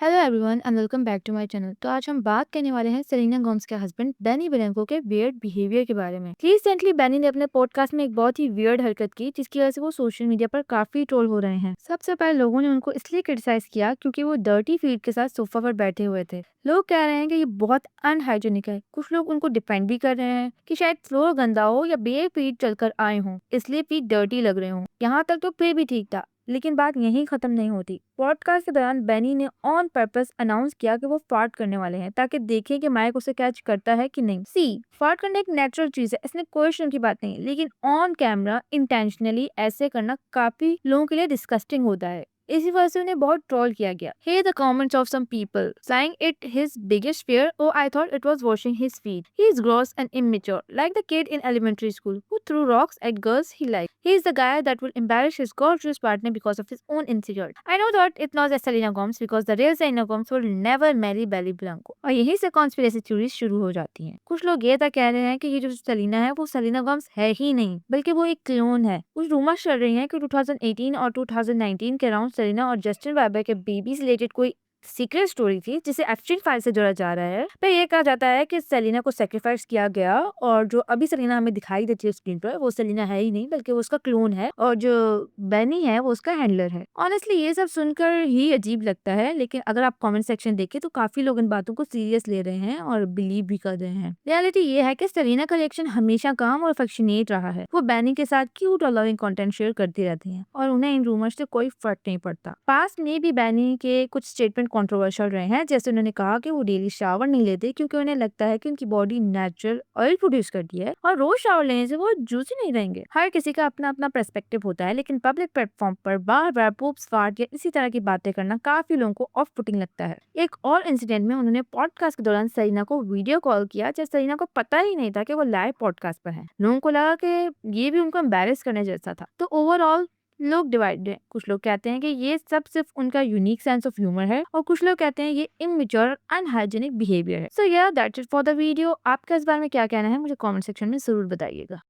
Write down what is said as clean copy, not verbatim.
Hello everyone and welcome back to my channel. तो आज हम बात करने वाले हैं सेलेना गोमेज के हस्बैंड बेनी बेलेंको के वियर्ड बिहेवियर के बारे में। रिसेंटली बेनी ने अपने पॉडकास्ट में एक बहुत ही वियर्ड हरकत की जिसकी वजह से वो सोशल मीडिया पर काफी ट्रोल हो रहे हैं। सबसे पहले लोगों ने उनको इसलिए क्रिटिसाइज किया क्योंकि वो डर्टी फीट के साथ सोफा पर बैठे हुए थे। लोग कह रहे हैं कि ये बहुत अनहाइजेनिक है। कुछ लोग उनको डिफेंड भी कर रहे हैं कि शायद फ्लोर गंदा हो या बे फीट चलकर आए हों, इसलिए फीट डर्टी लग रहे हों। यहाँ तक तो फिर भी ठीक था, लेकिन बात यहीं खत्म नहीं होती। पॉडकास्ट के दौरान बेनी ने ऑन पर्पस अनाउंस किया कि वो फार्ट करने वाले हैं ताकि देखें कि माइक उसे कैच करता है कि नहीं। फार्ट करना एक नेचुरल चीज है, इसमें कोई शर्म की बात नहीं है, लेकिन ऑन कैमरा इंटेंशनली ऐसे करना काफी लोगों के लिए डिस्कस्टिंग होता है। इसी वजह से उन्हें बहुत ट्रोल किया गया। Here the comments of some people saying it his biggest fear. Oh, I thought it was washing his feet. He is gross and immature, like the kid in elementary school who threw rocks at girls he liked. He is the guy that will embarrass his gorgeous partner because of his own insecurity. I know that it not as Selena Gomez because the real Selena Gomez will never marry Belly Blanco. और यहीं से conspiracy theories शुरू हो जाती हैं। कुछ लोग ये तक कह रहे हैं कि ये जो सेलिना है वो सेलिना गोमेज है ही नहीं, बल्कि वो एक क्लोन है। कुछ रूमर्स चल रही हैं कि 2018 और 2019 के अराउंड सेलिना और जस्टिन बाइबर के बेबी से रिलेटेड कोई सीक्रेट स्टोरी थी जिसे एप्स्टीन फाइल से जोड़ा जा रहा है। पर यह कहा जाता है कि सेलिना को सेक्रीफाइस किया गया और जो अभी सेलिना हमें दिखाई देती है स्क्रीन पर वो सेलिना है ही नहीं, बल्कि वो उसका क्लोन है और जो बेनी है वो उसका हैंडलर है। ऑनेस्टली ये सब सुनकर ही अजीब लगता है, लेकिन अगर आप कमेंट सेक्शन देखें तो काफी लोग इन बातों को सीरियस ले रहे हैं और बिलीव भी कर रहे हैं। रियलिटी ये है कि सेलिना का रिएक्शन हमेशा काम और अफेक्शनेट रहा है। वो बेनी के साथ क्यूट और लविंग कंटेंट शेयर करती रहती हैं और उन्हें इन रूमर्स से कोई फर्क नहीं पड़ता। पास्ट में भी बेनी के कुछ स्टेटमेंट कंट्रोवर्शियल रहे हैं, जैसे उन्होंने कहा कि वो डेली शावर नहीं लेते क्योंकि उन्हें लगता है कि उनकी बॉडी नेचुरल ऑयल प्रोड्यूस करती है और रोज शावर लेने से वो जूसी नहीं रहेंगे। हर किसी का अपना अपना पर्सपेक्टिव होता है, लेकिन पब्लिक प्लेटफॉर्म पर बार बार पूप्स फार्ट या इसी तरह की बातें करना काफी लोगों को ऑफ पुटिंग लगता है। एक और इंसिडेंट में उन्होंने पॉडकास्ट के दौरान सेलिना को वीडियो कॉल किया जब सेलिना को पता ही नहीं था कि वो लाइव पॉडकास्ट पर है। लोगों को लगा कि ये भी उनको एम्बैरेस करने जैसा था। तो ओवरऑल लोग डिवाइडेड हैं। कुछ लोग कहते हैं कि ये सब सिर्फ उनका यूनिक सेंस ऑफ ह्यूमर है और कुछ लोग कहते हैं ये इमेच्योर अनहाइजेनिक बिहेवियर है। सो या that's it for the video. आपका इस बारे में क्या कहना है मुझे कमेंट सेक्शन में जरूर बताइएगा।